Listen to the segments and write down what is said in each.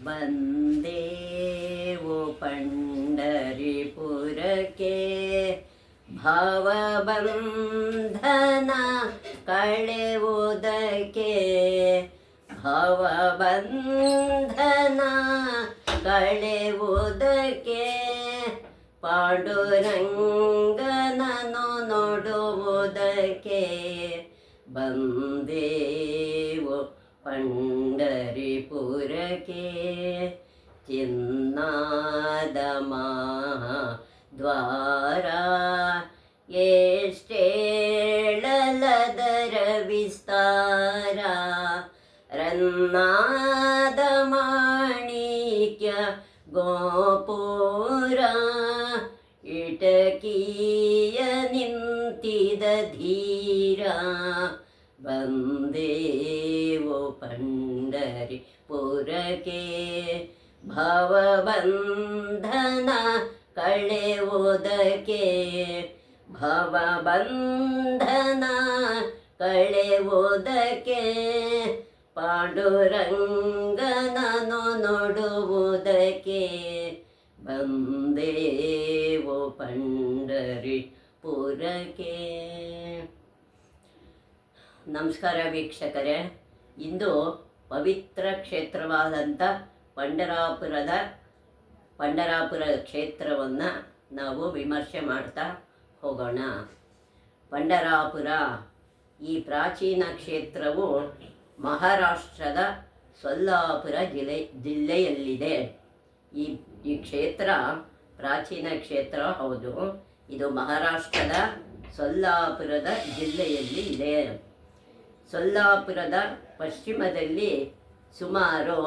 ಬಂದೇವು ಪಂಡರಿಪುರಕ್ಕೆ ಭವಬಂಧನ ಕಳೆವುದಕ್ಕೆ ಭವಬಂಧನ ಕಳೆವುದಕ್ಕೆ ಪಾಂಡುರಂಗನನ್ನು ನೋಡುವುದಕ್ಕೆ ಬಂದೇವು ಪಂಡರಿಪುರಕ್ಕೆ ಚಿನ್ನಾದ ಮಹಾದ್ವಾರ ಎಷ್ಟೇಳಲದರ ವಿಸ್ತಾರ ರನ್ನಾದ ಮಾಣಿಕ್ಯ ಗೋಪುರ ಇಟಕಿಯ ನಿಂತಿದ ಧೀರ ಬಂದೇವು ಪಂಡರಿಪುರಕ್ಕೆ ಭವಬಂಧನ ಕಳೆವುದಕ್ಕೆ ಭವಬಂಧನ ಕಳೆವುದಕ್ಕೆ ಪಾಂಡುರಂಗನನ್ನು ನೋಡುವುದಕ್ಕೆ ಬಂದೇವು ಪಂಡರಿಪುರಕ್ಕೆ. ನಮಸ್ಕಾರ ವೀಕ್ಷಕರೇ, ಇಂದು ಪವಿತ್ರ ಕ್ಷೇತ್ರವಾದಂಥ ಪಂಡರಾಪುರ ಕ್ಷೇತ್ರವನ್ನು ನಾವು ವಿಮರ್ಶೆ ಮಾಡ್ತಾ ಹೋಗೋಣ. ಪಂಡರಾಪುರ ಈ ಪ್ರಾಚೀನ ಕ್ಷೇತ್ರವು ಮಹಾರಾಷ್ಟ್ರದ ಸೊಲ್ಲಾಪುರ ಜಿಲ್ಲೆಯಲ್ಲಿದೆ. ಈ ಕ್ಷೇತ್ರ ಪ್ರಾಚೀನ ಕ್ಷೇತ್ರ ಹೌದು. ಇದು ಮಹಾರಾಷ್ಟ್ರದ ಸೊಲ್ಲಾಪುರದ ಜಿಲ್ಲೆಯಲ್ಲಿ ಇದೆ. ಸೊಲ್ಲಾಪುರದ ಪಶ್ಚಿಮದಲ್ಲಿ ಸುಮಾರು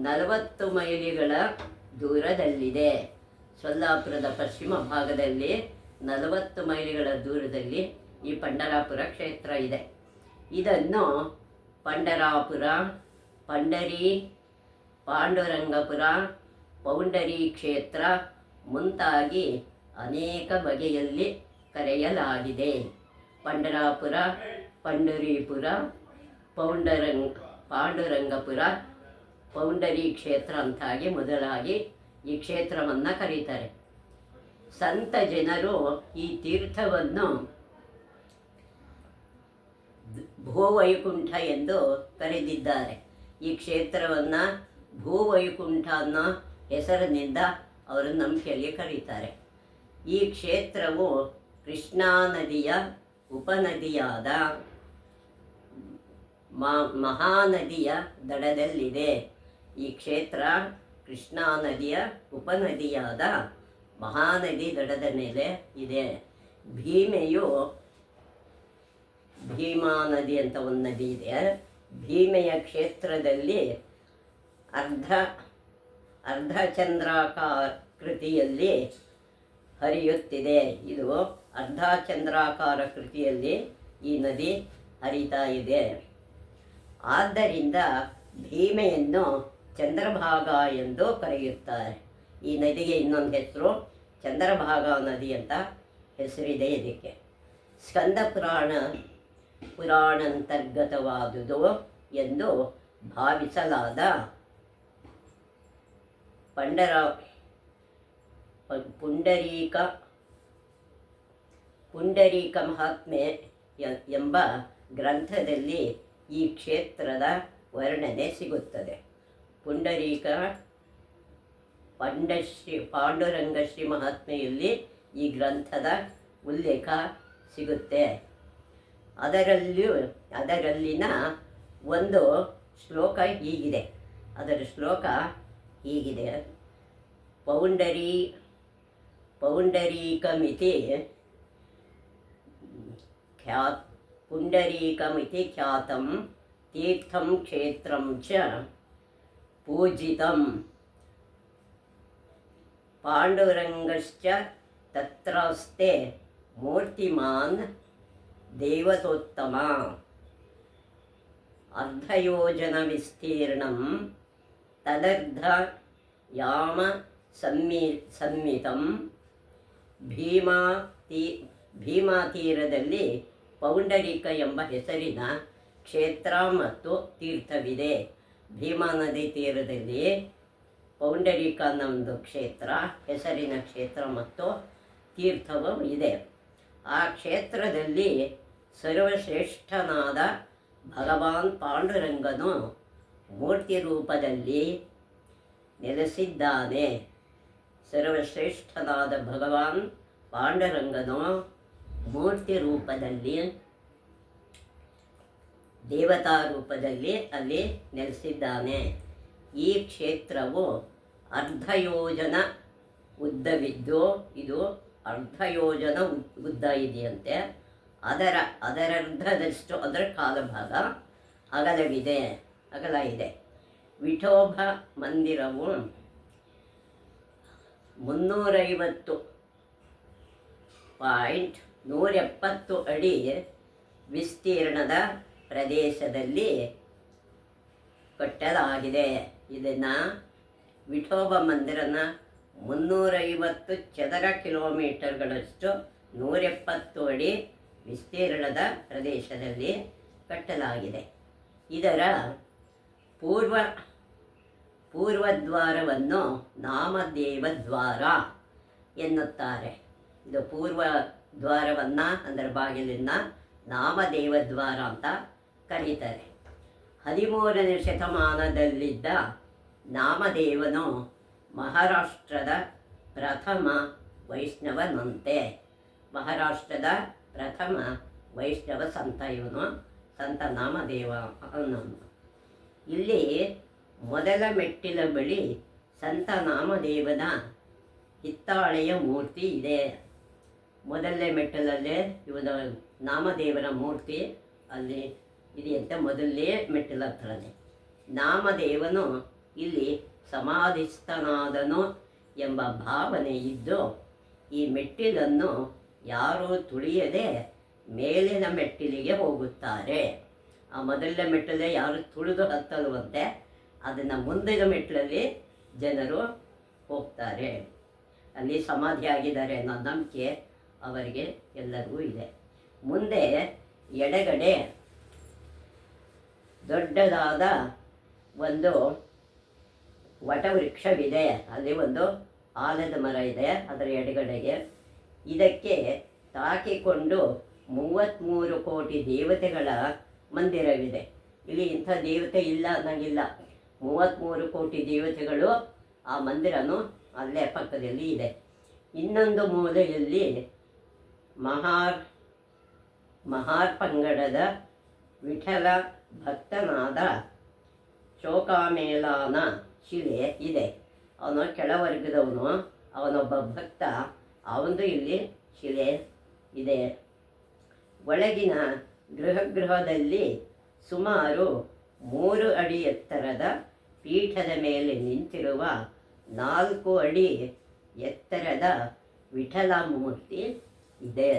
40 ಮೈಲಿಗಳ ದೂರದಲ್ಲಿದೆ. ಸೊಲ್ಲಾಪುರದ ಪಶ್ಚಿಮ ಭಾಗದಲ್ಲಿ 40 ಮೈಲಿಗಳ ದೂರದಲ್ಲಿ ಈ ಪಂಡರಾಪುರ ಕ್ಷೇತ್ರ ಇದೆ. ಇದನ್ನು ಪಂಡರಾಪುರ, ಪಂಡರಿ, ಪಾಂಡುರಂಗಪುರ, ಪೌಂಡರಿ ಕ್ಷೇತ್ರ ಮುಂತಾಗಿ ಅನೇಕ ಬಗೆಯಲ್ಲಿ ಕರೆಯಲಾಗಿದೆ. ಪಂಡರಾಪುರ, ಪಂಡರೀಪುರ, ಪಾಂಡುರಂಗಪುರ, ಪೌಂಡರಿ ಕ್ಷೇತ್ರ ಅಂತಾಗಿ ಮೊದಲಾಗಿ ಈ ಕ್ಷೇತ್ರವನ್ನು ಕರೀತಾರೆ. ಸಂತ ಜನರು ಈ ತೀರ್ಥವನ್ನು ಭೂವೈಕುಂಠ ಎಂದು ಕರೆದಿದ್ದಾರೆ. ಈ ಕ್ಷೇತ್ರವನ್ನು ಭೂವೈಕುಂಠ ಅನ್ನೋ ಹೆಸರಿನಿಂದ ಅವರು ನಂಬಿಕೆಯಲ್ಲಿ ಕರೀತಾರೆ. ಈ ಕ್ಷೇತ್ರವು ಕೃಷ್ಣಾ ನದಿಯ ಉಪನದಿಯಾದ ಮಹಾನದಿಯ ದಡದಲ್ಲಿದೆ. ಈ ಕ್ಷೇತ್ರ ಕೃಷ್ಣಾ ನದಿಯ ಉಪನದಿಯಾದ ಮಹಾನದಿ ದಡದ ಮೇಲೆ ಇದೆ. ಭೀಮಾ ನದಿ ಅಂತ ಒಂದು ನದಿ ಇದೆ. ಭೀಮೆಯ ಕ್ಷೇತ್ರದಲ್ಲಿ ಅರ್ಧಚಂದ್ರಾಕಾರಕೃತಿಯಲ್ಲಿ ಹರಿಯುತ್ತಿದೆ. ಇದು ಅರ್ಧಚಂದ್ರಾಕಾರ ಕೃತಿಯಲ್ಲಿ ಈ ನದಿ ಹರಿತಾ ಇದೆ. ಆದ್ದರಿಂದ ಭೀಮೆಯನ್ನು ಚಂದ್ರಭಾಗ ಎಂದು ಕರೆಯುತ್ತಾರೆ. ಈ ನದಿಗೆ ಇನ್ನೊಂದು ಹೆಸರು ಚಂದ್ರಭಾಗ ನದಿ ಅಂತ ಹೆಸರಿದೆ ಇದಕ್ಕೆ. ಸ್ಕಂದ ಪುರಾಣಾಂತರ್ಗತವಾದುದು ಎಂದು ಭಾವಿಸಲಾದ ಪುಂಡರೀಕ ಮಹಾತ್ಮೆ ಎಂಬ ಗ್ರಂಥದಲ್ಲಿ ಈ ಕ್ಷೇತ್ರದ ವರ್ಣನೆ ಸಿಗುತ್ತದೆ. ಪಾಂಡುರಂಗಶ್ರೀ ಮಹಾತ್ಮೆಯಲ್ಲಿ ಈ ಗ್ರಂಥದ ಉಲ್ಲೇಖ ಸಿಗುತ್ತೆ. ಅದರಲ್ಲಿನ ಒಂದು ಶ್ಲೋಕ ಹೀಗಿದೆ. ಅದರ ಶ್ಲೋಕ ಹೀಗಿದೆ: ಪುಂಡರೀಕಮಿತಿ ಖ್ಯಾತಂ ತೀರ್ಥಂ ಕ್ಷೇತ್ರಂ ಚ ಪೂಜಿತಂ ಪಾಂಡುರಂಗಶ್ಚ ತತ್ರಸ್ತೆ ಮೂರ್ತಿಮಾನ್ ದೇವತೋತ್ತಮ ಅರ್ಧಯೋಜನ ವಿಸ್ತೀರ್ಣಂ ತದರ್ಧ ಯಾಮ ಸಂಮಿತಂ ಭೀಮಾ ತೀರದಲ್ಲಿ ಪೌಂಡರೀಕ ಎಂಬ ಹೆಸರಿನ ಕ್ಷೇತ್ರ ಮತ್ತು ತೀರ್ಥವಿದೆ. ಭೀಮಾ ನದಿ ತೀರದಲ್ಲಿ ಪೌಂಡರೀಕ ಅನ್ನೋ ಒಂದು ಕ್ಷೇತ್ರ, ಹೆಸರಿನ ಕ್ಷೇತ್ರ ಮತ್ತು ತೀರ್ಥವೂ ಇದೆ. ಆ ಕ್ಷೇತ್ರದಲ್ಲಿ ಸರ್ವಶ್ರೇಷ್ಠನಾದ ಭಗವಾನ್ ಪಾಂಡುರಂಗನು ಮೂರ್ತಿ ರೂಪದಲ್ಲಿ ನೆಲೆಸಿದ್ದಾನೆ. ಸರ್ವಶ್ರೇಷ್ಠನಾದ ಭಗವಾನ್ ಪಾಂಡುರಂಗನು ಮೂರ್ತಿ ರೂಪದಲ್ಲಿ, ದೇವತಾ ರೂಪದಲ್ಲಿ ಅಲ್ಲಿ ನೆಲೆಸಿದ್ದಾನೆ. ಈ ಕ್ಷೇತ್ರವು ಅರ್ಧಯೋಜನ ಉದ್ದವಿದ್ದು, ಇದು ಅರ್ಧಯೋಜನ ಉದ್ದ ಇದೆಯಂತೆ. ಅದರರ್ಧದಷ್ಟು ಅದರ ಕಾಲಭಾಗ ಅಗಲ ಇದೆ. ವಿಠೋಬ ಮಂದಿರವು 350.170 ಅಡಿ ವಿಸ್ತೀರ್ಣದ ಪ್ರದೇಶದಲ್ಲಿ ಕಟ್ಟಲಾಗಿದೆ. ಇದನ್ನು ವಿಠೋಬ ಮಂದಿರನ 350 ಚದರ ಕಿಲೋಮೀಟರ್ಗಳಷ್ಟು 170 ಅಡಿ ವಿಸ್ತೀರ್ಣದ ಪ್ರದೇಶದಲ್ಲಿ ಕಟ್ಟಲಾಗಿದೆ. ಇದರ ಪೂರ್ವದ್ವಾರವನ್ನು ನಾಮದೇವ ದ್ವಾರ ಎನ್ನುತ್ತಾರೆ. ಇದು ಪೂರ್ವ ದ್ವಾರವನ್ನು, ಅಂದರೆ ಬಾಗಿಲಿನ ನಾಮದೇವ ದ್ವಾರ ಅಂತ ಕರೀತಾರೆ. 13ನೇ ಶತಮಾನದಲ್ಲಿದ್ದ ನಾಮದೇವನು ಮಹಾರಾಷ್ಟ್ರದ ಪ್ರಥಮ ವೈಷ್ಣವನಂತೆ. ಮಹಾರಾಷ್ಟ್ರದ ಪ್ರಥಮ ವೈಷ್ಣವ ಸಂತ ಇವನು, ಸಂತ ನಾಮದೇವ ಅನ್ನೋನು. ಇಲ್ಲಿ ಮೊದಲ ಮೆಟ್ಟಿಲ ಬಳಿ ಸಂತ ನಾಮದೇವನ ಹಿತ್ತಾಳೆಯ ಮೂರ್ತಿ ಇದೆ. ಮೊದಲನೇ ಮೆಟ್ಟಲಲ್ಲೇ ಇವನ ನಾಮದೇವರ ಮೂರ್ತಿ ಅಲ್ಲಿ ಇದೆಯಂತೆ, ಮೊದಲನೇ ಮೆಟ್ಟಿಲ ಹತ್ರನೇ. ನಾಮದೇವನು ಇಲ್ಲಿ ಸಮಾಧಿಸ್ಥನಾದನು ಎಂಬ ಭಾವನೆ ಇದ್ದು, ಈ ಮೆಟ್ಟಿಲನ್ನು ಯಾರೂ ತುಳಿಯದೆ ಮೇಲಿನ ಮೆಟ್ಟಿಲಿಗೆ ಹೋಗುತ್ತಾರೆ. ಆ ಮೊದಲನೇ ಮೆಟ್ಟಲೇ ಯಾರು ತುಳಿದು ಹತ್ತಲ್ವಂತೆ, ಅದನ್ನು ಮುಂದಿನ ಮೆಟ್ಟಲಲ್ಲಿ ಜನರು ಹೋಗ್ತಾರೆ. ಅಲ್ಲಿ ಸಮಾಧಿ ಆಗಿದ್ದಾರೆ ಅನ್ನೋ ನಂಬಿಕೆ ಅವರಿಗೆ ಎಲ್ಲರಿಗೂ ಇದೆ. ಮುಂದೆ ಎಡಗಡೆ ದೊಡ್ಡದಾದ ಒಂದು ವಟವೃಕ್ಷವಿದೆ. ಅಲ್ಲಿ ಒಂದು ಆಲದ ಮರ ಇದೆ ಅದರ ಎಡಗಡೆಗೆ. ಇದಕ್ಕೆ ತಾಕಿಕೊಂಡು 33 ಕೋಟಿ ದೇವತೆಗಳ ಮಂದಿರವಿದೆ. ಇಲ್ಲಿ ಇಂಥ ದೇವತೆ ಇಲ್ಲ ಅನ್ನಂಗಿಲ್ಲ. 33 ಕೋಟಿ ದೇವತೆಗಳು ಆ ಮಂದಿರನು ಅಲ್ಲೇ ಪಕ್ಕದಲ್ಲಿ ಇದೆ. ಇನ್ನೊಂದು ಮೂಲೆಯಲ್ಲಿ ಮಹಾರ್ಪಂಗಡದ ವಿಠಲ ಭಕ್ತನಾದ ಶೋಕಾಮೇಲಾನ ಶಿಲೆ ಇದೆ. ಅವನು ಕೆಳವರ್ಗದವನು, ಅವನೊಬ್ಬ ಭಕ್ತ, ಅವನದು ಇಲ್ಲಿ ಶಿಲೆ ಇದೆ. ಒಳಗಿನ ಗೃಹದಲ್ಲಿ ಸುಮಾರು 3 ಅಡಿ ಎತ್ತರದ ಪೀಠದ ಮೇಲೆ ನಿಂತಿರುವ 4 ಅಡಿ ಎತ್ತರದ ವಿಠಲ ಮೂರ್ತಿ ಇದೆ.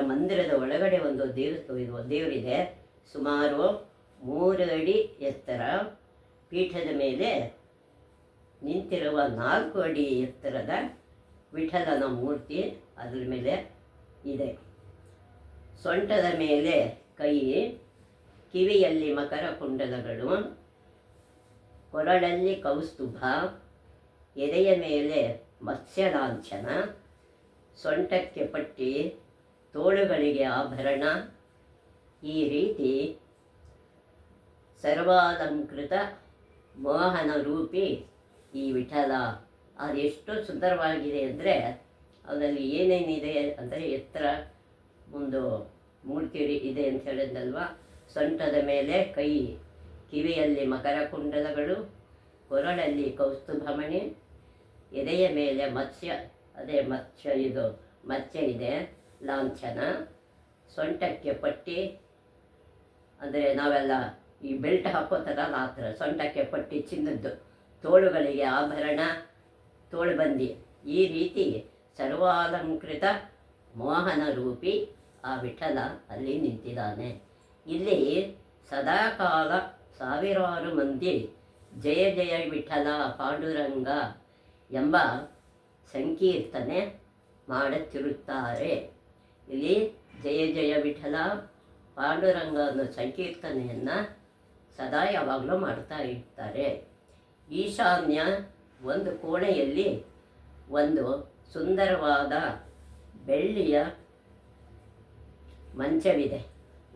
ಮಂದಿರದ ಒಳಗಡೆ ಒಂದು ದೇವರಿದೆ. ಸುಮಾರು 3 ಅಡಿ ಎತ್ತರ ಪೀಠದ ಮೇಲೆ ನಿಂತಿರುವ 4 ಅಡಿ ಎತ್ತರದ ವಿಠಲನ ಮೂರ್ತಿ ಅದರ ಮೇಲೆ ಇದೆ. ಸೊಂಟದ ಮೇಲೆ ಕೈ, ಕಿವಿಯಲ್ಲಿ ಮಕರ ಕುಂಡಲಗಳು, ಕೊರಳಲ್ಲಿ ಕೌಸ್ತುಭ, ಎದೆಯ ಮೇಲೆ ಮತ್ಸ್ಯಲಾಂಛನ, ಸೊಂಟಕ್ಕೆ ಪಟ್ಟಿ, ತೋಳುಗಳಿಗೆ ಆಭರಣ. ಈ ರೀತಿ ಸರ್ವಾಲಂಕೃತ ಮೋಹನ ರೂಪಿ ಈ ವಿಠಲ. ಅದೆಷ್ಟು ಸುಂದರವಾಗಿದೆ ಅಂದರೆ ಅದರಲ್ಲಿ ಏನೇನಿದೆ ಅಂದರೆ ಎತ್ತರ ಒಂದು ಮೂರ್ತಿ ಇದೆ ಅಂತ ಹೇಳಿದ್ನಲ್ವ. ಸೊಂಟದ ಮೇಲೆ ಕೈ, ಕಿವಿಯಲ್ಲಿ ಮಕರ ಕುಂಡಲಗಳು, ಕೊರಳಲ್ಲಿ ಕೌಸ್ತುಭಮಣಿ, ಎದೆಯ ಮೇಲೆ ಮತ್ಸ್ಯ ಇದೆ ಲಾಂಛನ, ಸೊಂಟಕ್ಕೆ ಪಟ್ಟಿ, ಅಂದರೆ ನಾವೆಲ್ಲ ಈ ಬೆಲ್ಟ್ ಹಾಕೋತಾರಲ್ಲ ಆ ಥರ ಸೊಂಟಕ್ಕೆ ಪಟ್ಟಿ ಚಿನ್ನದ್ದು, ತೋಳುಗಳಿಗೆ ಆಭರಣ, ತೋಳುಬಂದಿ. ಈ ರೀತಿ ಸರ್ವಾಲಂಕೃತ ಮೋಹನ ರೂಪಿ ಆ ವಿಠಲ ಅಲ್ಲಿ ನಿಂತಿದ್ದಾನೆ. ಇಲ್ಲಿ ಸದಾಕಾಲ ಸಾವಿರಾರು ಮಂದಿ ಜಯ ಜಯ ವಿಠಲ ಪಾಂಡುರಂಗ ಎಂಬ ಸಂಕೀರ್ತನೆ ಮಾಡುತ್ತಿರುತ್ತಾರೆ. ಇಲ್ಲಿ ಜಯ ಜಯ ವಿಠಲ ಪಾಂಡುರಂಗ ಅನ್ನೋ ಸಂಕೀರ್ತನೆಯನ್ನು ಸದಾ ಯಾವಾಗಲೂ ಮಾಡ್ತಾ ಇರ್ತಾರೆ. ಈಶಾನ್ಯ ಒಂದು ಕೋಣೆಯಲ್ಲಿ ಒಂದು ಸುಂದರವಾದ ಬೆಳ್ಳಿಯ ಮಂಚವಿದೆ.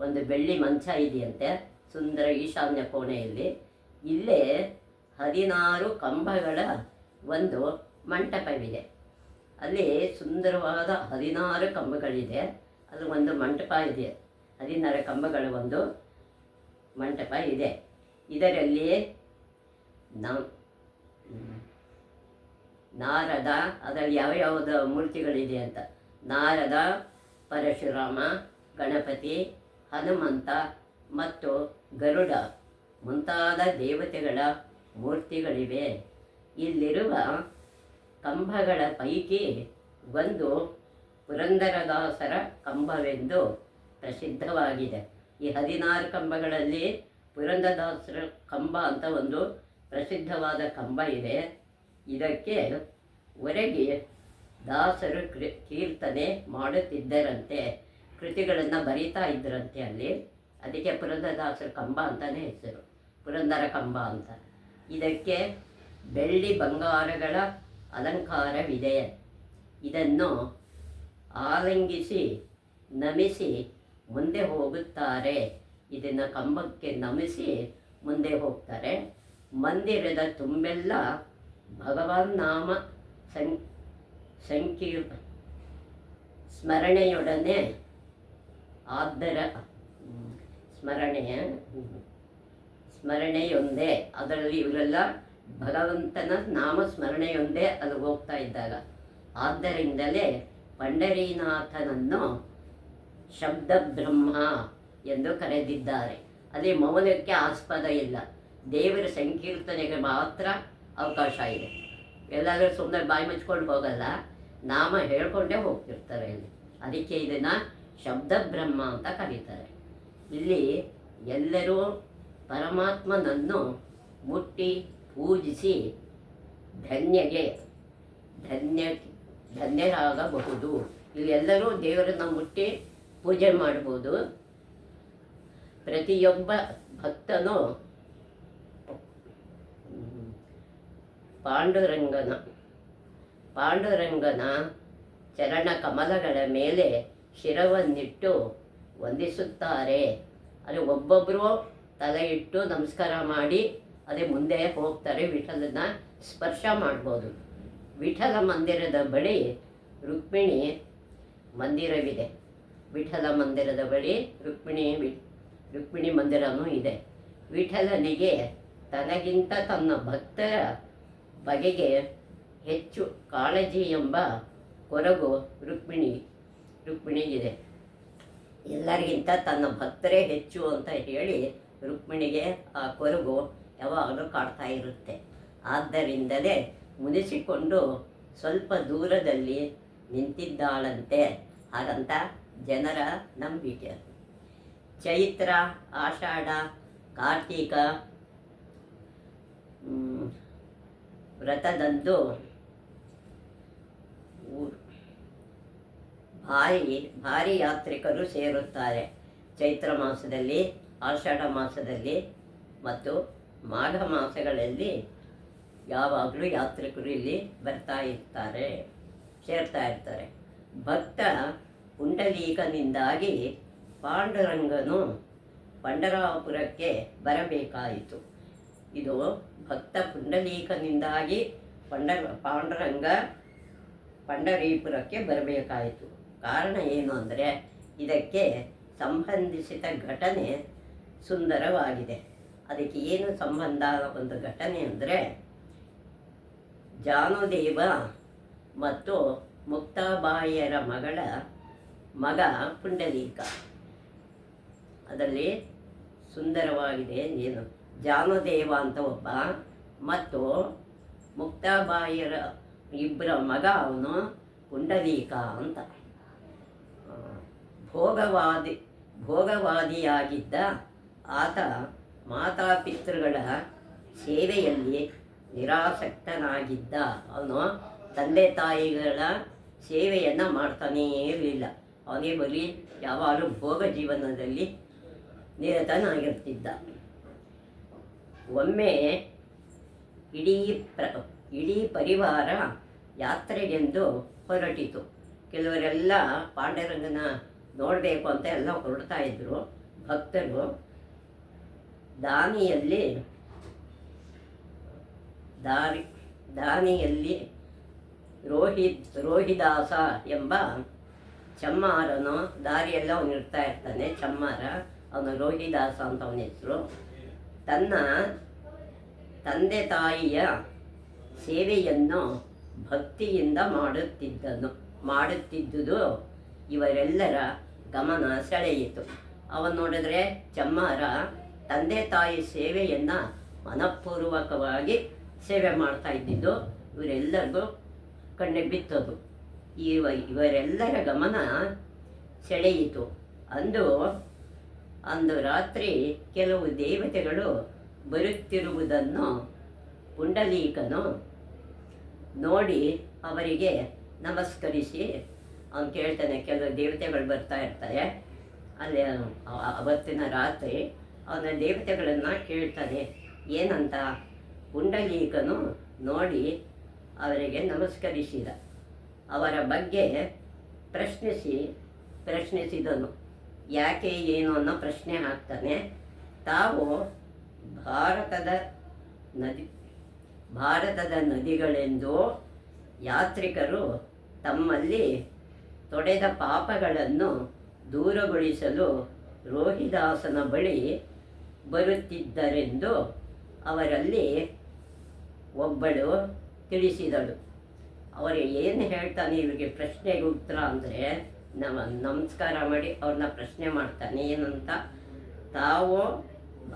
ಒಂದು ಬೆಳ್ಳಿ ಮಂಚ ಇದೆಯಂತೆ ಸುಂದರ ಈಶಾನ್ಯ ಕೋಣೆಯಲ್ಲಿ. ಇಲ್ಲೇ 16 ಕಂಬಗಳ ಒಂದು ಮಂಟಪವಿದೆ. ಅಲ್ಲಿ ಸುಂದರವಾದ 16 ಕಂಬಗಳಿದೆ. ಅದು ಒಂದು ಮಂಟಪ ಇದೆ. 16 ಕಂಬಗಳ ಒಂದು ಮಂಟಪ ಇದೆ. ಇದರಲ್ಲಿ ನಾರದ, ಅದರಲ್ಲಿ ಯಾವ್ಯಾವುದು ಮೂರ್ತಿಗಳಿದೆ ಅಂತ, ನಾರದ, ಪರಶುರಾಮ, ಗಣಪತಿ, ಹನುಮಂತ ಮತ್ತು ಗರುಡ ಮುಂತಾದ ದೇವತೆಗಳ ಮೂರ್ತಿಗಳಿವೆ. ಇಲ್ಲಿರುವ ಕಂಬಗಳ ಪೈಕಿ ಒಂದು ಪುರಂದರದಾಸರ ಕಂಬವೆಂದು ಪ್ರಸಿದ್ಧವಾಗಿದೆ. ಈ 16 ಕಂಬಗಳಲ್ಲಿ ಪುರಂದರದಾಸರ ಕಂಬ ಅಂತ ಒಂದು ಪ್ರಸಿದ್ಧವಾದ ಕಂಬ ಇದೆ. ಇದಕ್ಕೆ ಹೊರಗೆ ದಾಸರು ಕೀರ್ತನೆ ಮಾಡುತ್ತಿದ್ದರಂತೆ, ಕೃತಿಗಳನ್ನು ಬರೀತಾ ಇದ್ದರಂತೆ ಅಲ್ಲಿ. ಅದಕ್ಕೆ ಪುರಂದರದಾಸರ ಕಂಬ ಅಂತಲೇ ಹೆಸರು, ಪುರಂದರ ಕಂಬ ಅಂತ. ಇದಕ್ಕೆ ಬೆಳ್ಳಿ ಬಂಗಾರಗಳ ಅಲಂಕಾರವಿದೆ. ಇದನ್ನು ಆಲಿಂಗಿಸಿ ನಮಿಸಿ ಮುಂದೆ ಹೋಗುತ್ತಾರೆ. ಇದನ್ನು ಕಂಬಕ್ಕೆ ನಮಿಸಿ ಮುಂದೆ ಹೋಗ್ತಾರೆ. ಮಂದಿರದ ತುಂಬೆಲ್ಲ ಭಗವಾನ್ ನಾಮ ಸ್ಮರಣೆಯೊಡನೆ ಆದರ ಸ್ಮರಣೆಯೊಂದೇ. ಅದರಲ್ಲಿ ಇವರೆಲ್ಲ ಭಗವಂತನ ನಾಮ ಸ್ಮರಣೆಯೊಂದೇ ಅದು ಹೋಗ್ತಾ ಇದ್ದಾಗ. ಆದ್ದರಿಂದಲೇ ಪಂಡರೀನಾಥನನ್ನು ಶಬ್ದ ಬ್ರಹ್ಮ ಎಂದು ಕರೆದಿದ್ದಾರೆ. ಅಲ್ಲಿ ಮೌನಕ್ಕೆ ಆಸ್ಪದ ಇಲ್ಲ, ದೇವರ ಸಂಕೀರ್ತನೆಗೆ ಮಾತ್ರ ಅವಕಾಶ ಇದೆ. ಎಲ್ಲರೂ ಸುಮ್ಮನೆ ಬಾಯಿ ಮುಚ್ಕೊಂಡು ಹೋಗಲ್ಲ, ನಾಮ ಹೇಳ್ಕೊಂಡೇ ಹೋಗ್ತಿರ್ತಾರೆ ಇಲ್ಲಿ. ಅದಕ್ಕೆ ಇದನ್ನು ಶಬ್ದ ಬ್ರಹ್ಮ ಅಂತ ಕರೀತಾರೆ. ಇಲ್ಲಿ ಎಲ್ಲರೂ ಪರಮಾತ್ಮನನ್ನು ಮುಟ್ಟಿ ಪೂಜಿಸಿ ಧನ್ಯರಾಗಬಹುದು. ಇಲ್ಲಿ ಎಲ್ಲರೂ ದೇವರನ್ನು ಮುಟ್ಟಿ ಪೂಜೆ ಮಾಡ್ಬೋದು. ಪ್ರತಿಯೊಬ್ಬ ಭಕ್ತನು ಪಾಂಡುರಂಗನ ಚರಣ ಕಮಲಗಳ ಮೇಲೆ ಶಿರವನ್ನಿಟ್ಟು ವಂದಿಸುತ್ತಾರೆ. ಅಲ್ಲಿ ಒಬ್ಬೊಬ್ಬರು ತಲೆ ಇಟ್ಟು ನಮಸ್ಕಾರ ಮಾಡಿ ಅದೇ ಮುಂದೆ ಹೋಗ್ತಾರೆ. ವಿಠಲನ ಸ್ಪರ್ಶ ಮಾಡ್ಬೋದು. ವಿಠಲ ಮಂದಿರದ ಬಳಿ ರುಕ್ಮಿಣಿ ಮಂದಿರವಿದೆ. ವಿಠಲ ಮಂದಿರದ ಬಳಿ ರುಕ್ಮಿಣಿ ಮಂದಿರನೂ ಇದೆ. ವಿಠಲನಿಗೆ ತನಗಿಂತ ತನ್ನ ಭಕ್ತರ ಬಗೆಗೆ ಹೆಚ್ಚು ಕಾಳಜಿ ಎಂಬ ಕೊರಗು ರುಕ್ಮಿಣಿಗಿದೆ. ಎಲ್ಲರಿಗಿಂತ ತನ್ನ ಭಕ್ತರೇ ಹೆಚ್ಚು ಅಂತ ಹೇಳಿ ರುಕ್ಮಿಣಿಗೆ ಆ ಕೊರಗು ಯಾವಾಗಲೂ ಕಾಡ್ತಾ ಇರುತ್ತೆ. ಆದ್ದರಿಂದಲೇ ಮುನಿಸಿಕೊಂಡು ಸ್ವಲ್ಪ ದೂರದಲ್ಲಿ ನಿಂತಿದ್ದಾಳಂತೆ. ಹಾಗಂತ ಜನರ ನಂಬಿಕೆ. ಚೈತ್ರ, ಆಷಾಢ, ಕಾರ್ತೀಕ ವ್ರತದಂದು ಭಾರಿ ಯಾತ್ರಿಕರು ಸೇರುತ್ತಾರೆ. ಚೈತ್ರ ಮಾಸದಲ್ಲಿ, ಆಷಾಢ ಮಾಸದಲ್ಲಿ ಮತ್ತು ಮಾಘ ಮಾಸಗಳಲ್ಲಿ ಯಾವಾಗಲೂ ಯಾತ್ರಿಕರು ಇಲ್ಲಿ ಸೇರ್ತಾ ಇರ್ತಾರೆ. ಭಕ್ತ ಪುಂಡಲೀಕನಿಂದಾಗಿ ಪಾಂಡುರಂಗನು ಪಂಡರಾಪುರಕ್ಕೆ ಬರಬೇಕಾಯಿತು. ಇದು ಭಕ್ತ ಪುಂಡಲೀಕನಿಂದಾಗಿ ಪಾಂಡುರಂಗ ಪಂಡರೀಪುರಕ್ಕೆ ಬರಬೇಕಾಯಿತು. ಕಾರಣ ಏನು ಅಂದರೆ ಇದಕ್ಕೆ ಸಂಬಂಧಿಸಿದ ಘಟನೆ ಸುಂದರವಾಗಿದೆ. ಅದಕ್ಕೆ ಏನು ಸಂಬಂಧ ಒಂದು ಘಟನೆ ಅಂದರೆ, ಜಾನುದೇವ ಮತ್ತು ಮುಕ್ತಾಬಾಯಿಯರ ಮಗ ಪುಂಡಲೀಕ. ಅದರಲ್ಲಿ ಸುಂದರವಾಗಿದೆ. ಏನು ಜಾನುದೇವ ಅಂತ ಒಬ್ಬ ಮತ್ತು ಮುಕ್ತಾಬಾಯಿಯರ ಇಬ್ಬರ ಮಗ ಅವನು ಪುಂಡಲೀಕ ಅಂತ. ಭೋಗವಾದಿಯಾಗಿದ್ದ ಆತ ಮಾತಾಪಿತೃಗಳ ಸೇವೆಯಲ್ಲಿ ನಿರಾಸಕ್ತನಾಗಿದ್ದ. ಅವನು ತಂದೆ ತಾಯಿಗಳ ಸೇವೆಯನ್ನು ಮಾಡ್ತಾನೇ ಇರಲಿಲ್ಲ. ಅವನೇ ಬರೀ ಯಾವಾಗಲೂ ಭೋಗ ಜೀವನದಲ್ಲಿ ನಿರತನಾಗಿರ್ತಿದ್ದ. ಒಮ್ಮೆ ಇಡೀ ಪರಿವಾರ ಯಾತ್ರೆಗೆಂದು ಹೊರಟಿತು. ಕೆಲವರೆಲ್ಲ ಪಾಂಡುರಂಗನ ನೋಡಬೇಕು ಅಂತ ಎಲ್ಲ ಹೊರಡ್ತಾ ಇದ್ದರು ಭಕ್ತರು. ದಾನಿಯಲ್ಲಿ ರೋಹಿದಾಸ ಎಂಬ ಚಮ್ಮಾರನು ದಾರಿಯೆಲ್ಲ ಅವನು ಇರ್ತಾ ಇರ್ತಾನೆ. ಚಮ್ಮಾರ, ಅವನು ರೋಹಿದಾಸ ಅಂತ ಅವನ ಹೆಸರು. ತನ್ನ ತಂದೆ ತಾಯಿಯ ಸೇವೆಯನ್ನು ಭಕ್ತಿಯಿಂದ ಮಾಡುತ್ತಿದ್ದುದು ಇವರೆಲ್ಲರ ಗಮನ ಸೆಳೆಯಿತು. ಅವನು ನೋಡಿದ್ರೆ ಚಮ್ಮಾರ ತಂದೆ ತಾಯಿ ಸೇವೆಯನ್ನು ಮನಪೂರ್ವಕವಾಗಿ ಸೇವೆ ಮಾಡ್ತಾ ಇದ್ದಿದ್ದು ಇವರೆಲ್ಲರಿಗೂ ಕಣ್ಣಿಗೆ ಬಿತ್ತದು. ಇವರೆಲ್ಲರ ಗಮನ ಸೆಳೆಯಿತು. ಅಂದು ರಾತ್ರಿ ಕೆಲವು ದೇವತೆಗಳು ಬರುತ್ತಿರುವುದನ್ನು ಪುಂಡಲೀಕನು ನೋಡಿ ಅವರಿಗೆ ನಮಸ್ಕರಿಸಿ ಅವನು ಕೇಳ್ತಾನೆ. ಕೆಲವು ದೇವತೆಗಳು ಬರ್ತಾ ಇರ್ತಾರೆ ಅಲ್ಲಿ ಅವತ್ತಿನ ರಾತ್ರಿ. ಅವನ ದೇವತೆಗಳನ್ನು ಕೇಳ್ತಾನೆ ಏನಂತ. ಪುಂಡಲೀಕನು ನೋಡಿ ಅವರಿಗೆ ನಮಸ್ಕರಿಸಿದ. ಅವರ ಬಗ್ಗೆ ಪ್ರಶ್ನಿಸಿದನು. ಯಾಕೆ ಏನು ಅನ್ನೋ ಪ್ರಶ್ನೆ ಹಾಕ್ತಾನೆ. ತಾವು ಭಾರತದ ನದಿಗಳೆಂದು ಯಾತ್ರಿಕರು ತಮ್ಮಲ್ಲಿ ತೊಡೆದ ಪಾಪಗಳನ್ನು ದೂರಗೊಳಿಸಲು ರೋಹಿದಾಸನ ಬಳಿ ಬರುತ್ತಿದ್ದರೆಂದು ಅವರಲ್ಲಿ ಒಬ್ಬಳು ತಿಳಿಸಿದಳು. ಅವರು ಏನು ಹೇಳ್ತಾನೆ ಇವರಿಗೆ ಪ್ರಶ್ನೆಗೆ ಉತ್ತರ ಅಂದರೆ, ನಮಸ್ಕಾರ ಮಾಡಿ ಅವ್ರನ್ನ ಪ್ರಶ್ನೆ ಮಾಡ್ತಾನೆ. ಏನಂತ, ತಾವು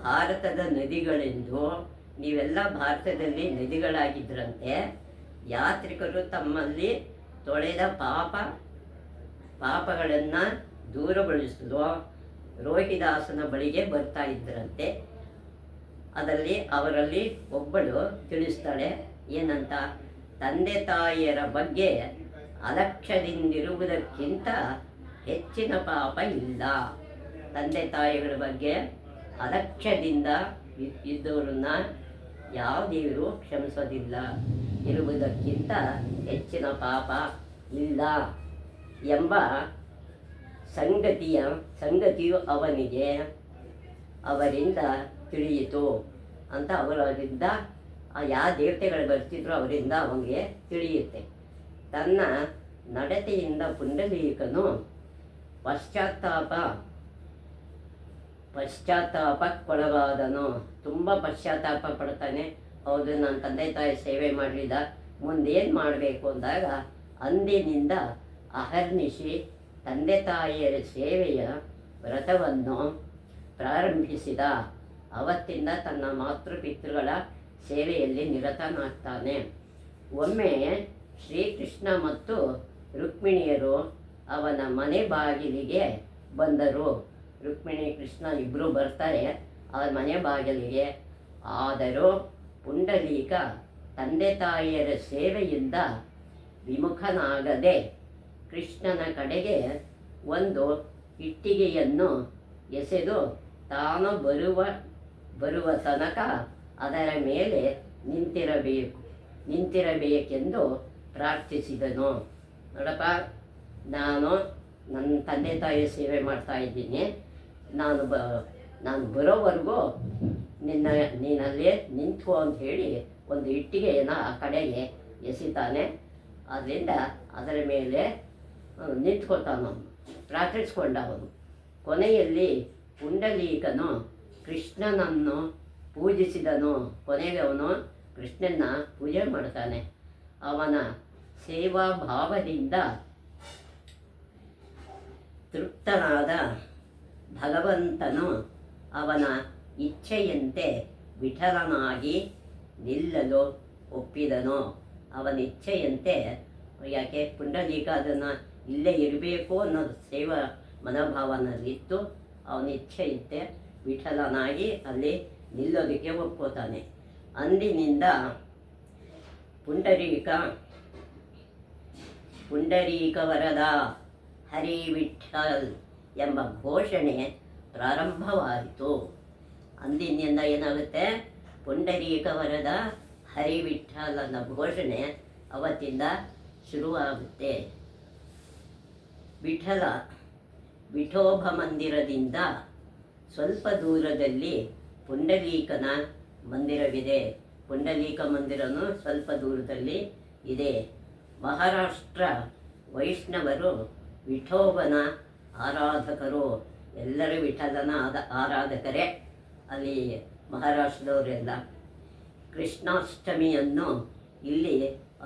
ಭಾರತದ ನದಿಗಳೆಂದು, ನೀವೆಲ್ಲ ಭಾರತದಲ್ಲಿ ನದಿಗಳಾಗಿದ್ದರಂತೆ. ಯಾತ್ರಿಕರು ತಮ್ಮಲ್ಲಿ ತೊಳೆದ ಪಾಪಗಳನ್ನು ದೂರಗೊಳಿಸಲು ರೋಹಿದಾಸನ ಬಳಿಗೆ ಬರ್ತಾ ಇದ್ದರಂತೆ. ಅವರಲ್ಲಿ ಒಬ್ಬಳು ತಿಳಿಸ್ತಾಳೆ. ಏನಂತ, ತಂದೆ ತಾಯಿಯರ ಬಗ್ಗೆ ಅಲಕ್ಷ್ಯದಿಂದಿರುವುದಕ್ಕಿಂತ ಹೆಚ್ಚಿನ ಪಾಪ ಇಲ್ಲ. ತಂದೆ ತಾಯಿಗಳ ಬಗ್ಗೆ ಅಲಕ್ಷ್ಯದಿಂದ ಇದ್ದವರನ್ನ ಯಾವ ದೇವರು ಕ್ಷಮಿಸೋದಿಲ್ಲ. ಇರುವುದಕ್ಕಿಂತ ಹೆಚ್ಚಿನ ಪಾಪ ಇಲ್ಲ ಎಂಬ ಸಂಗತಿಯು ಅವರಿಂದ ತಿಳಿಯಿತು ಅಂತ. ಅವರಿಂದ ಯಾವ ದೇವತೆಗಳು ಬರ್ತಿದ್ರು ಅವರಿಂದ ಅವನಿಗೆ ತಿಳಿಯುತ್ತೆ. ತನ್ನ ನಡತೆಯಿಂದ ಪುಂಡಲೀಕನು ಪಶ್ಚಾತ್ತಾಪಕ್ಕೊಳಗಾದನು. ತುಂಬ ಪಶ್ಚಾತ್ತಾಪ ಪಡ್ತಾನೆ. ಹೌದು, ನನ್ನ ತಂದೆ ತಾಯಿ ಸೇವೆ ಮಾಡಲಿಲ್ಲ, ಮುಂದೇನು ಮಾಡಬೇಕು ಅಂದಾಗ ಅಂದಿನಿಂದ ಅಹರ್ನಿಶಿ ತಂದೆ ತಾಯಿಯರ ಸೇವೆಯ ವ್ರತವನ್ನು ಪ್ರಾರಂಭಿಸಿದ. ಅವತ್ತಿಂದ ತನ್ನ ಮಾತೃಪಿತೃಗಳ ಸೇವೆಯಲ್ಲಿ ನಿರತನಾಗ್ತಾನೆ. ಒಮ್ಮೆ ಶ್ರೀಕೃಷ್ಣ ಮತ್ತು ರುಕ್ಮಿಣಿಯರು ಅವನ ಮನೆ ಬಾಗಿಲಿಗೆ ಬಂದರು. ರುಕ್ಮಿಣಿ ಕೃಷ್ಣ ಇಬ್ಬರು ಬರ್ತಾರೆ ಅವರ ಮನೆ ಬಾಗಿಲಿಗೆ. ಆದರೂ ಪುಂಡಲೀಕ ತಂದೆ ತಾಯಿಯರ ಸೇವೆಯಿಂದ ವಿಮುಖನಾಗದೆ ಕೃಷ್ಣನ ಕಡೆಗೆ ಒಂದು ಇಟ್ಟಿಗೆಯನ್ನು ಎಸೆದು ತಾನು ಬರುವ ತನಕ ಅದರ ಮೇಲೆ ನಿಂತಿರಬೇಕೆಂದು ಪ್ರಾರ್ಥಿಸಿದನು. ನೋಡಪ್ಪ, ನಾನು ನನ್ನ ತಂದೆ ತಾಯಿ ಸೇವೆ ಮಾಡ್ತಾ ಇದ್ದೀನಿ. ನಾನು ಬರೋವರೆಗೂ ನೀನಲ್ಲೇ ನಿಂತ್ಕೋ ಅಂತ ಹೇಳಿ ಒಂದು ಇಟ್ಟಿಗೆಯನ್ನು ಆ ಕಡೆಗೆ ಎಸಿತಾನೆ. ಅದರಿಂದ ಅದರ ಮೇಲೆ ನಿಂತ್ಕೋತಾನು, ಪ್ರಾರ್ಥಿಸ್ಕೊಂಡ ಅವನು. ಕೊನೆಯಲ್ಲಿ ಪುಂಡಲೀಕನು ಕೃಷ್ಣನನ್ನು ಪೂಜಿಸಿದನು. ಕೊನೆಗೆ ಅವನು ಕೃಷ್ಣನ ಪೂಜೆ ಮಾಡ್ತಾನೆ. ಅವನ ಸೇವಾ ಭಾವದಿಂದ ತೃಪ್ತನಾದ ಭಗವಂತನು ಅವನ ಇಚ್ಛೆಯಂತೆ ವಿಠಲನಾಗಿ ನಿಲ್ಲಲು ಒಪ್ಪಿದನು. ಅವನ ಇಚ್ಛೆಯಂತೆ, ಯಾಕೆ ಪುಂಡಲೀಕ ಅದನ್ನು ಇಲ್ಲೇ ಇರಬೇಕು ಅನ್ನೋದು ಸೇವಾ ಮನೋಭಾವನಲ್ಲಿತ್ತು. ಅವನ ಇಚ್ಛೆಯಂತೆ ವಿಠಲನಾಗಿ ಅಲ್ಲಿ ನಿಲ್ಲೋದಕ್ಕೆ ಒಪ್ಕೋತಾನೆ. ಅಂದಿನಿಂದ ಪುಂಡರೀಕ ವರದ ಹರಿ ವಿಠ್ಠಲ್ ಎಂಬ ಘೋಷಣೆ ಪ್ರಾರಂಭವಾಯಿತು. ಅಂದಿನಿಂದ ಏನಾಗುತ್ತೆ, ಪುಂಡರೀಕ ವರದ ಹರಿ ವಿಠ್ಠಲ್ ಅನ್ನೋ ಘೋಷಣೆ ಅವತ್ತಿಂದ ಶುರುವಾಗುತ್ತೆ. ವಿಠಲ ವಿಠೋಬ ಮಂದಿರದಿಂದ ಸ್ವಲ್ಪ ದೂರದಲ್ಲಿ ಪುಂಡಲೀಕನ ಮಂದಿರವಿದೆ. ಪುಂಡಲೀಕ ಮಂದಿರನು ಸ್ವಲ್ಪ ದೂರದಲ್ಲಿ ಇದೆ. ಮಹಾರಾಷ್ಟ್ರ ವೈಷ್ಣವರು ವಿಠೋಬನ ಆರಾಧಕರು. ಎಲ್ಲರೂ ವಿಠಲನ ಆರಾಧಕರೇ ಅಲ್ಲಿ ಮಹಾರಾಷ್ಟ್ರದವರೆಲ್ಲ. ಕೃಷ್ಣಾಷ್ಟಮಿಯನ್ನು ಇಲ್ಲಿ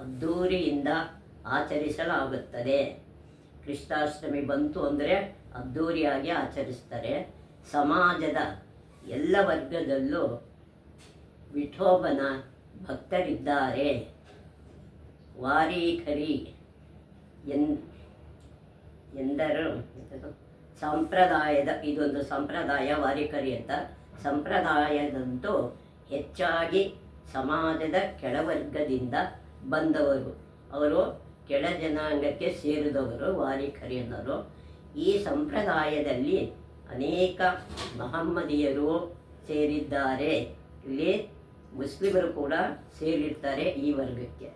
ಅದ್ಧೂರಿಯಿಂದ ಆಚರಿಸಲಾಗುತ್ತದೆ. ಕೃಷ್ಣಾಷ್ಟಮಿ ಬಂತು ಅಂದರೆ ಅದ್ಧೂರಿಯಾಗಿ ಆಚರಿಸ್ತಾರೆ. ಸಮಾಜದ ಎಲ್ಲ ವರ್ಗದಲ್ಲೂ ವಿಠೋಬನ ಭಕ್ತರಿದ್ದಾರೆ. ವಾರೀಖರಿ ಎಂದರು ಸಂಪ್ರದಾಯದ, ಇದೊಂದು ಸಂಪ್ರದಾಯ ವಾರೀಖರಿ ಅಂತ. ಸಂಪ್ರದಾಯದಂತೂ ಹೆಚ್ಚಾಗಿ ಸಮಾಜದ ಕೆಳವರ್ಗದಿಂದ ಬಂದವರು, ಅವರು ಕೆಳ ಜನಾಂಗಕ್ಕೆ ಸೇರಿದವರು ವಾರೀಖರಿ ಅನ್ನೋರು. ಈ ಸಂಪ್ರದಾಯದಲ್ಲಿ ಅನೇಕ ಮಹಮ್ಮದೀಯರು ಸೇರಿದ್ದಾರೆ. ಇಲ್ಲಿ ಮುಸ್ಲಿಮರು ಕೂಡ ಸೇರಿರ್ತಾರೆ ಈ ವರ್ಗಕ್ಕೆ.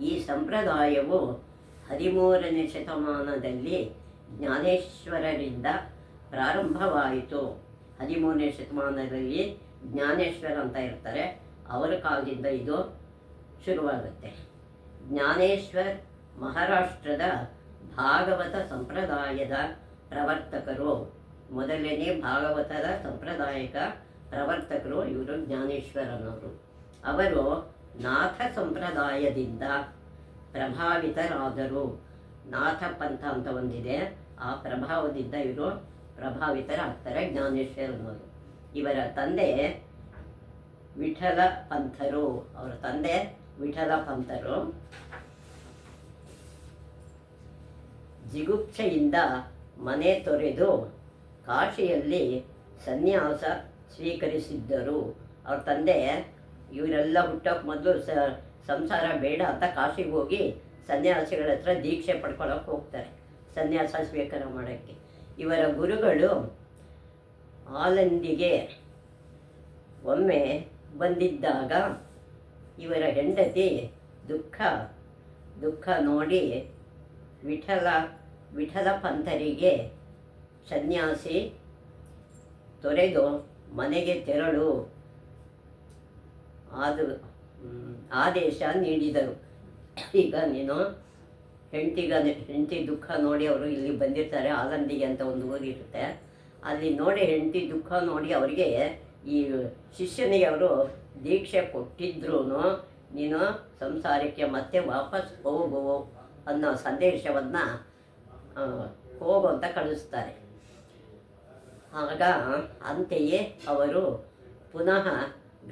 ಈ ಸಂಪ್ರದಾಯವು 13ನೇ ಶತಮಾನದಲ್ಲಿ ಜ್ಞಾನೇಶ್ವರರಿಂದ ಪ್ರಾರಂಭವಾಯಿತು. 13ನೇ ಶತಮಾನದಲ್ಲಿ ಜ್ಞಾನೇಶ್ವರ ಅಂತ ಇರ್ತಾರೆ, ಅವರ ಕಾಲದಿಂದ ಇದು ಶುರುವಾಗುತ್ತೆ. ಜ್ಞಾನೇಶ್ವರ್ ಮಹಾರಾಷ್ಟ್ರದ ಭಾಗವತ ಸಂಪ್ರದಾಯದ ಪ್ರವರ್ತಕರು. ಮೊದಲನೇ ಭಾಗವತದ ಸಾಂಪ್ರದಾಯಿಕ ಪ್ರವರ್ತಕರು ಇವರು ಜ್ಞಾನೇಶ್ವರನವರು. ಅವರು ನಾಥ ಸಂಪ್ರದಾಯದಿಂದ ಪ್ರಭಾವಿತರಾದರು. ನಾಥ ಪಂಥ ಅಂತ ಒಂದಿದೆ, ಆ ಪ್ರಭಾವದಿಂದ ಇವರು ಪ್ರಭಾವಿತರಾಗ್ತಾರೆ ಜ್ಞಾನೇಶ್ವರನವರು. ಇವರ ತಂದೆ ವಿಠಲ ಪಂಥರು. ಅವರ ತಂದೆ ವಿಠಲ ಪಂಥರು. ಜಿಗುಪ್ಸೆಯಿಂದ ಮನೆ ತೊರೆದು ಕಾಶಿಯಲ್ಲಿ ಸನ್ಯಾಸ ಸ್ವೀಕರಿಸಿದ್ದರು. ಅವ್ರ ತಂದೆ ಇವರೆಲ್ಲ ಹುಟ್ಟೋಕೆ ಮೊದಲು ಸಂಸಾರ ಬೇಡ ಅಂತ ಕಾಶಿಗೆ ಹೋಗಿ ಸನ್ಯಾಸಿಗಳ ಹತ್ರ ದೀಕ್ಷೆ ಪಡ್ಕೊಳ್ಳೋಕೆ ಹೋಗ್ತಾರೆ, ಸನ್ಯಾಸ ಸ್ವೀಕಾರ ಮಾಡೋಕ್ಕೆ. ಇವರ ಗುರುಗಳು ಆಲಂದಿಗೆ ಒಮ್ಮೆ ಬಂದಿದ್ದಾಗ ಇವರ ಹೆಂಡತಿ ದುಃಖ ನೋಡಿ ವಿಠಲ ಪಂಥರಿಗೆ ಸನ್ಯಾಸಿ ತೊರೆದು ಮನೆಗೆ ತೆರಳು ಆದೇಶ ನೀಡಿದರು. ಈಗ ನೀನು ಹೆಂಡತಿ ದುಃಖ ನೋಡಿ ಅವರು ಇಲ್ಲಿ ಬಂದಿರ್ತಾರೆ. ಆಲಂದಿಗೆ ಅಂತ ಒಂದು ಊರಿರುತ್ತೆ, ಅಲ್ಲಿ ನೋಡಿ ಹೆಂಡತಿ ದುಃಖ ನೋಡಿ ಅವರಿಗೆ ಈ ಶಿಷ್ಯನಿಗೆ ಅವರು ದೀಕ್ಷೆ ಕೊಟ್ಟಿದ್ರೂ ನೀನು ಸಂಸಾರಕ್ಕೆ ಮತ್ತೆ ವಾಪಸ್ ಹೋಗು ಅನ್ನೋ ಸಂದೇಶವನ್ನು ಹೋಗು ಅಂತ ಕಳಿಸ್ತಾರೆ. ಆಗ ಅಂತೆಯೇ ಅವರು ಪುನಃ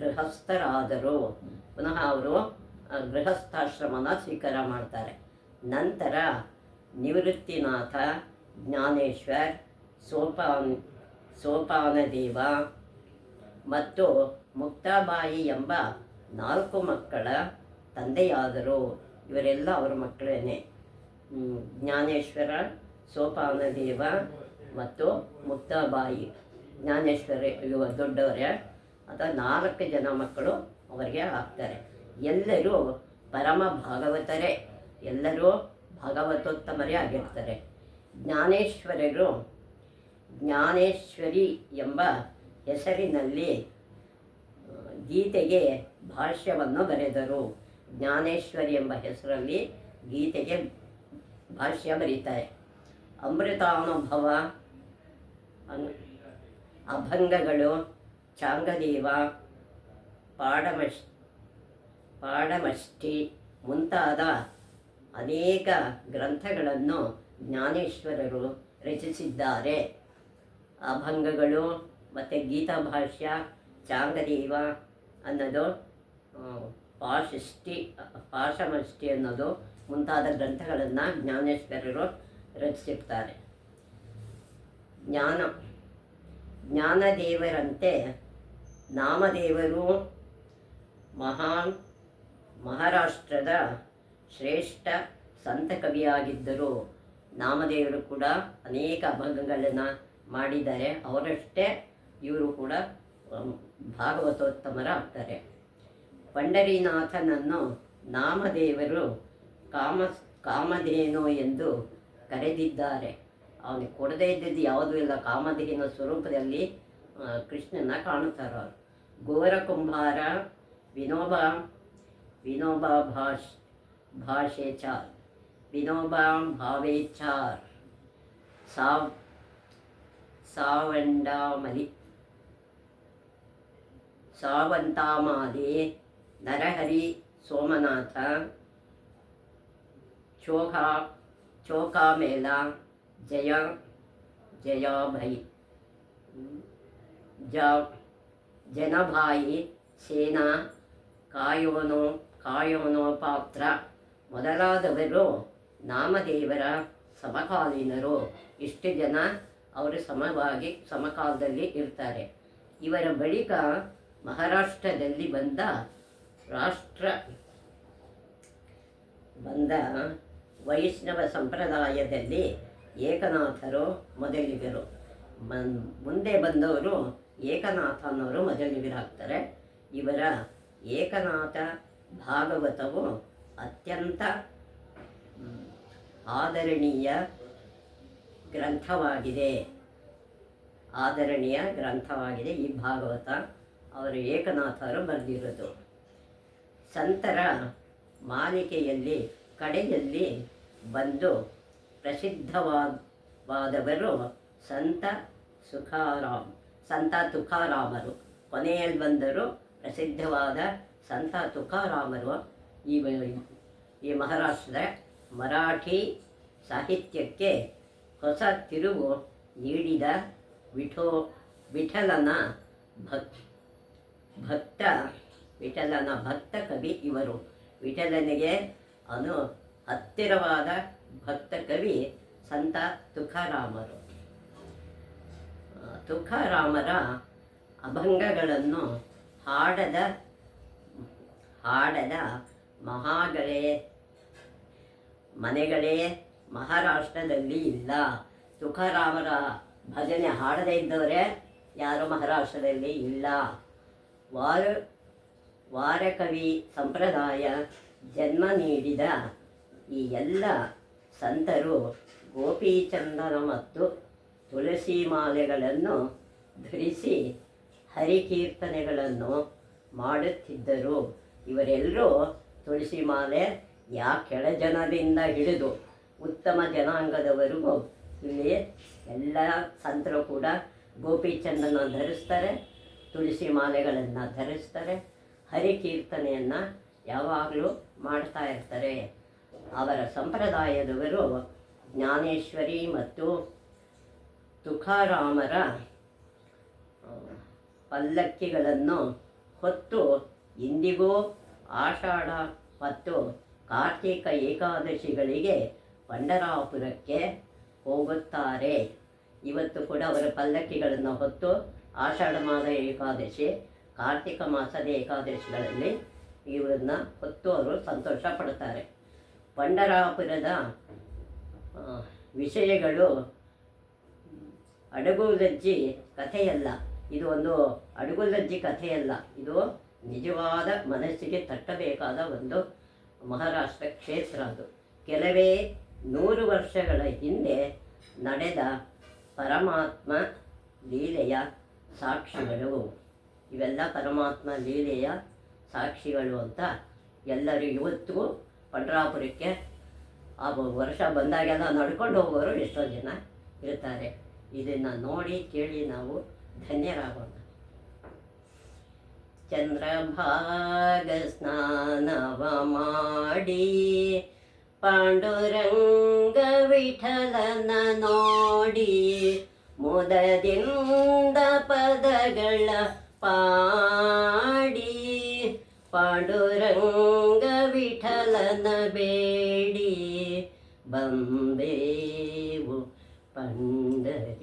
ಗೃಹಸ್ಥರಾದರು. ಪುನಃ ಅವರು ಗೃಹಸ್ಥಾಶ್ರಮನ ಸ್ವೀಕಾರ ಮಾಡ್ತಾರೆ. ನಂತರ ನಿವೃತ್ತಿನಾಥ, ಜ್ಞಾನೇಶ್ವರ್, ಸೋಪಾನದೇವ ಮತ್ತು ಮುಕ್ತಾಬಾಯಿ ಎಂಬ 4 ಮಕ್ಕಳ ತಂದೆಯಾದರು. ಇವರೆಲ್ಲ ಅವರ ಮಕ್ಕಳೇನೆ. ಜ್ಞಾನೇಶ್ವರ, ಸೋಪಾನದೇವ ಮತ್ತು ಮುಕ್ತಾಬಾಯಿ. ಜ್ಞಾನೇಶ್ವರ ಇವ ದೊಡ್ಡವರೇ, ಅಥವಾ 4 ಜನ ಮಕ್ಕಳು ಅವರಿಗೆ ಆಗ್ತಾರೆ. ಎಲ್ಲರೂ ಪರಮ ಭಾಗವತರೇ, ಎಲ್ಲರೂ ಭಾಗವತೋತ್ತಮರೇ ಆಗಿರ್ತಾರೆ. ಜ್ಞಾನೇಶ್ವರರು ಜ್ಞಾನೇಶ್ವರಿ ಎಂಬ ಹೆಸರಿನಲ್ಲಿ ಗೀತೆಗೆ ಭಾಷ್ಯವನ್ನು ಬರೆದರು. ಜ್ಞಾನೇಶ್ವರಿ ಎಂಬ ಹೆಸರಲ್ಲಿ ಗೀತೆಗೆ ಭಾಷ್ಯ ಬರೀತಾರೆ. ಅಮೃತಾನುಭವ, ಅಭಂಗಗಳು, ಚಾಂಗದೇವ, ಪಾಡಮಷ್ಟಿ ಮುಂತಾದ ಅನೇಕ ಗ್ರಂಥಗಳನ್ನು ಜ್ಞಾನೇಶ್ವರರು ರಚಿಸಿದ್ದಾರೆ. ಅಭಂಗಗಳು ಮತ್ತು ಗೀತಾ ಭಾಷ್ಯ, ಚಾಂಗದೇವ ಅನ್ನೋದು, ಪಾಶಮಷ್ಟಿ ಅನ್ನೋದು ಮುಂತಾದ ಗ್ರಂಥಗಳನ್ನು ಜ್ಞಾನೇಶ್ವರರು ರಚಿಸಿರ್ತಾರೆ. ಜ್ಞಾನದೇವರಂತೆ ನಾಮದೇವರು ಮಹಾರಾಷ್ಟ್ರದ ಶ್ರೇಷ್ಠ ಸಂತ ಕವಿಯಾಗಿದ್ದರು. ನಾಮದೇವರು ಕೂಡ ಅನೇಕ ಅಭಂಗಗಳನ್ನು ಮಾಡಿದ್ದಾರೆ. ಅವರಷ್ಟೇ ಇವರು ಕೂಡ ಭಾಗವತೋತ್ತಮರಾಗ್ತಾರೆ. ಪಂಡರೀನಾಥನನ್ನು ನಾಮದೇವರು ಕಾಮಧೇನು ಎಂದು ಕರೆದಿದ್ದಾರೆ. ಅವನಿಗೆ ಕೊಡದೇ ಇದ್ದದ್ದು ಯಾವುದೂ ಇಲ್ಲ. ಕಾಮಧೇನು ಸ್ವರೂಪದಲ್ಲಿ ಕೃಷ್ಣನ ಕಾಣುತ್ತಾರೆ ಅವರು. ಘೋರ ಕುಂಭಾರ ವಿನೋಬ ಭಾಷೆಚಾರ್ ವಿನೋಬ ಭಾವೇಚಾರ್ ಸಾವಂತಾಮಾಲಿ ನರಹರಿ ಸೋಮನಾಥ ಚೋಕಾಮೇಲ ಜಯಾಭೈ ಜನಭಾಯಿ ಸೇನಾ ಕಾಯೋನೋ ಪಾತ್ರ ಮೊದಲಾದವರು ನಾಮದೇವರ ಸಮಕಾಲೀನರು. ಇಷ್ಟು ಜನ ಅವರು ಸಮಕಾಲದಲ್ಲಿ ಇರ್ತಾರೆ. ಇವರ ಬಳಿಕ ಮಹಾರಾಷ್ಟ್ರದಲ್ಲಿ ಬಂದ ವೈಷ್ಣವ ಸಂಪ್ರದಾಯದಲ್ಲಿ ಏಕನಾಥರು ಮೊದಲಿಗರು. ಮುಂದೆ ಬಂದವರು ಏಕನಾಥನವರು ಮೊದಲಿಗರಾಗ್ತಾರೆ. ಇವರ ಏಕನಾಥ ಭಾಗವತವು ಅತ್ಯಂತ ಆದರಣೀಯ ಗ್ರಂಥವಾಗಿದೆ. ಈ ಭಾಗವತ ಅವರು ಏಕನಾಥರು ಬರೆದಿರೋದು. ಸಂತರ ಮಾಲಿಕೆಯಲ್ಲಿ ಕಡೆಯಲ್ಲಿ ಬಂದು ಪ್ರಸಿದ್ಧವಾದವರು ಸಂತ ತುಕಾರಾಮರು. ಕೊನೆಯಲ್ಲಿ ಬಂದರು ಪ್ರಸಿದ್ಧವಾದ ಸಂತ ತುಕಾರಾಮರು. ಈ ಮಹಾರಾಷ್ಟ್ರದ ಮರಾಠಿ ಸಾಹಿತ್ಯಕ್ಕೆ ಹೊಸ ತಿರುವು ನೀಡಿದ ವಿಠಲನ ಭಕ್ತ ಕವಿ ಇವರು. ವಿಠಲನಿಗೆ ಹತ್ತಿರವಾದ ಭಕ್ತ ಕವಿ ಸಂತ ತುಕಾರಾಮರು. ತುಕಾರಾಮರ ಅಭಂಗಗಳನ್ನು ಹಾಡದ ಮನೆಗಳೇ ಮಹಾರಾಷ್ಟ್ರದಲ್ಲಿ ಇಲ್ಲ. ತುಕಾರಾಮರ ಭಜನೆ ಹಾಡದೇ ಇದ್ದವರೇ ಯಾರು ಮಹಾರಾಷ್ಟ್ರದಲ್ಲಿ ಇಲ್ಲ. ವಾರಕವಿ ಸಂಪ್ರದಾಯ ಜನ್ಮ ನೀಡಿದ ಈ ಎಲ್ಲ ಸಂತರು ಗೋಪೀಚಂದನ ಮತ್ತು ತುಳಸಿ ಮಾಲೆಗಳನ್ನು ಧರಿಸಿ ಹರಿಕೀರ್ತನೆಗಳನ್ನು ಮಾಡುತ್ತಿದ್ದರು. ಇವರೆಲ್ಲರೂ ತುಳಸಿ ಮಾಲೆ ಕೆಳಜನದಿಂದ ಹಿಡಿದು ಉತ್ತಮ ಜನಾಂಗದವರೆಗೂ ಇಲ್ಲಿ ಎಲ್ಲ ಸಂತರು ಕೂಡ ಗೋಪೀಚಂದನ ಧರಿಸ್ತಾರೆ, ತುಳಸಿ ಮಾಲೆಗಳನ್ನು ಧರಿಸ್ತಾರೆ, ಹರಿಕೀರ್ತನೆಯನ್ನು ಯಾವಾಗಲೂ ಮಾಡ್ತಾ ಇರ್ತಾರೆ. ಅವರ ಸಂಪ್ರದಾಯದವರು ಜ್ಞಾನೇಶ್ವರಿ ಮತ್ತು ತುಕಾರಾಮರ ಪಲ್ಲಕ್ಕಿಗಳನ್ನು ಹೊತ್ತು ಇಂದಿಗೂ ಆಷಾಢ ಮತ್ತು ಕಾರ್ತಿಕ ಏಕಾದಶಿಗಳಿಗೆ ಪಂಢರಾಪುರಕ್ಕೆ ಹೋಗುತ್ತಾರೆ. ಇವತ್ತು ಕೂಡ ಅವರ ಪಲ್ಲಕ್ಕಿಗಳನ್ನು ಹೊತ್ತು ಆಷಾಢ ಮಾಸ ಏಕಾದಶಿ, ಕಾರ್ತಿಕ ಮಾಸದ ಏಕಾದಶಿಗಳಲ್ಲಿ ಇವರನ್ನು ಹೊತ್ತು ಅವರು ಸಂತೋಷ ಪಡ್ತಾರೆ. ಪಂಢರಾಪುರದ ವಿಷಯಗಳು ಅಡಗುಲಜ್ಜಿ ಕಥೆಯಲ್ಲ. ಇದು ಒಂದು ಅಡಗುಲಜ್ಜಿ ಕಥೆಯಲ್ಲ. ಇದು ನಿಜವಾದ ಮನಸ್ಸಿಗೆ ತಟ್ಟಬೇಕಾದ ಒಂದು ಮಹಾರಾಷ್ಟ್ರ ಕ್ಷೇತ್ರ. ಅದು ಕೆಲವೇ 100 ವರ್ಷಗಳ ಹಿಂದೆ ನಡೆದ ಪರಮಾತ್ಮ ಲೀಲೆಯ ಸಾಕ್ಷಿಗಳು. ಇವೆಲ್ಲ ಪರಮಾತ್ಮ ಲೀಲೆಯ ಸಾಕ್ಷಿಗಳು ಅಂತ ಎಲ್ಲರೂ ಇವತ್ತಿಗೂ ಪಂಢರಾಪುರಕ್ಕೆ ಆ ವರ್ಷ ಬಂದಾಗೆಲ್ಲ ನಡ್ಕೊಂಡು ಹೋಗೋರು ಎಷ್ಟೋ ಜನ ಇರ್ತಾರೆ. ಇದನ್ನು ನೋಡಿ ಕೇಳಿ ನಾವು ಧನ್ಯರಾಗೋಣ. ಚಂದ್ರಭಾಗ ಸ್ನಾನವ ಮಾಡಿ ಪಾಂಡುರಂಗ ವಿಠಲನ ನೋಡಿ ಮುದದಿಂದ ಪದಗಳ ಪಾಡಿ ಪಾಂಡುರಂಗ ವಿಠಲನ ಬೇಡಿ ಬಂದೇವು ಪಂಢರಿಪುರಕ್ಕೆ.